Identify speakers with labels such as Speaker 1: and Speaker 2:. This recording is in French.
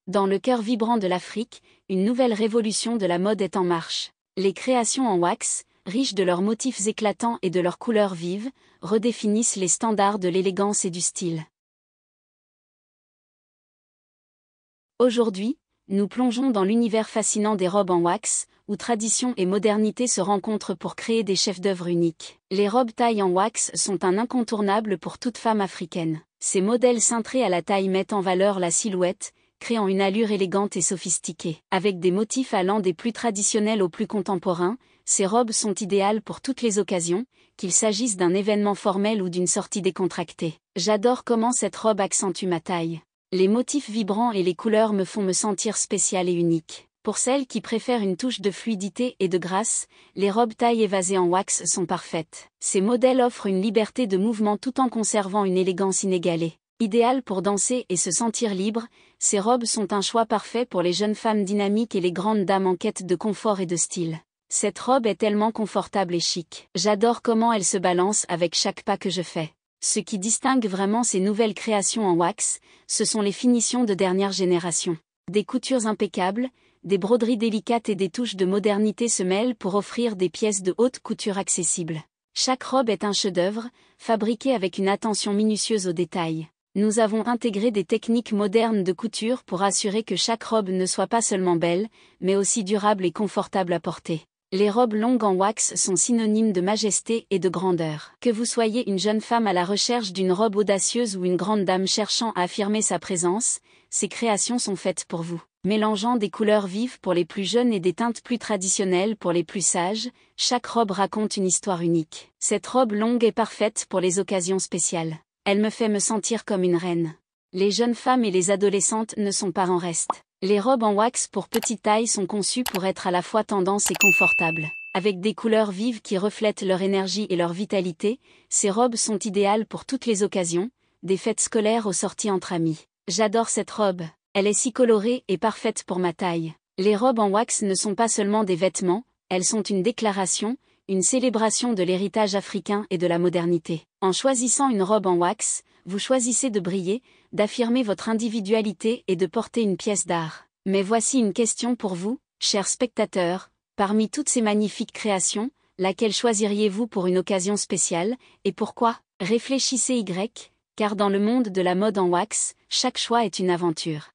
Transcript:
Speaker 1: Dans le cœur vibrant de l'Afrique, une nouvelle révolution de la mode est en marche. Les créations en wax, riches de leurs motifs éclatants et de leurs couleurs vives, redéfinissent les standards de l'élégance et du style. Aujourd'hui, nous plongeons dans l'univers fascinant des robes en wax, où tradition et modernité se rencontrent pour créer des chefs-d'œuvre uniques. Les robes taille en wax sont un incontournable pour toute femme africaine. Ces modèles cintrés à la taille mettent en valeur la silhouette, créant une allure élégante et sophistiquée. Avec des motifs allant des plus traditionnels aux plus contemporains, ces robes sont idéales pour toutes les occasions, qu'il s'agisse d'un événement formel ou d'une sortie décontractée. J'adore comment cette robe accentue ma taille. Les motifs vibrants et les couleurs me font me sentir spéciale et unique. Pour celles qui préfèrent une touche de fluidité et de grâce, les robes taille évasées en wax sont parfaites. Ces modèles offrent une liberté de mouvement tout en conservant une élégance inégalée. Idéales pour danser et se sentir libre, ces robes sont un choix parfait pour les jeunes femmes dynamiques et les grandes dames en quête de confort et de style. Cette robe est tellement confortable et chic. J'adore comment elle se balance avec chaque pas que je fais. Ce qui distingue vraiment ces nouvelles créations en wax, ce sont les finitions de dernière génération. Des coutures impeccables, des broderies délicates et des touches de modernité se mêlent pour offrir des pièces de haute couture accessibles. Chaque robe est un chef-d'œuvre, fabriqué avec une attention minutieuse aux détails. Nous avons intégré des techniques modernes de couture pour assurer que chaque robe ne soit pas seulement belle, mais aussi durable et confortable à porter. Les robes longues en wax sont synonymes de majesté et de grandeur. Que vous soyez une jeune femme à la recherche d'une robe audacieuse ou une grande dame cherchant à affirmer sa présence, ces créations sont faites pour vous. Mélangeant des couleurs vives pour les plus jeunes et des teintes plus traditionnelles pour les plus sages, chaque robe raconte une histoire unique. Cette robe longue est parfaite pour les occasions spéciales. Elle me fait me sentir comme une reine. Les jeunes femmes et les adolescentes ne sont pas en reste. Les robes en wax pour petite taille sont conçues pour être à la fois tendance et confortables. Avec des couleurs vives qui reflètent leur énergie et leur vitalité, ces robes sont idéales pour toutes les occasions, des fêtes scolaires aux sorties entre amis. J'adore cette robe. Elle est si colorée et parfaite pour ma taille. Les robes en wax ne sont pas seulement des vêtements, elles sont une déclaration, une célébration de l'héritage africain et de la modernité. En choisissant une robe en wax, vous choisissez de briller, d'affirmer votre individualité et de porter une pièce d'art. Mais voici une question pour vous, chers spectateurs, parmi toutes ces magnifiques créations, laquelle choisiriez-vous pour une occasion spéciale, et pourquoi? Réfléchissez car dans le monde de la mode en wax, chaque choix est une aventure.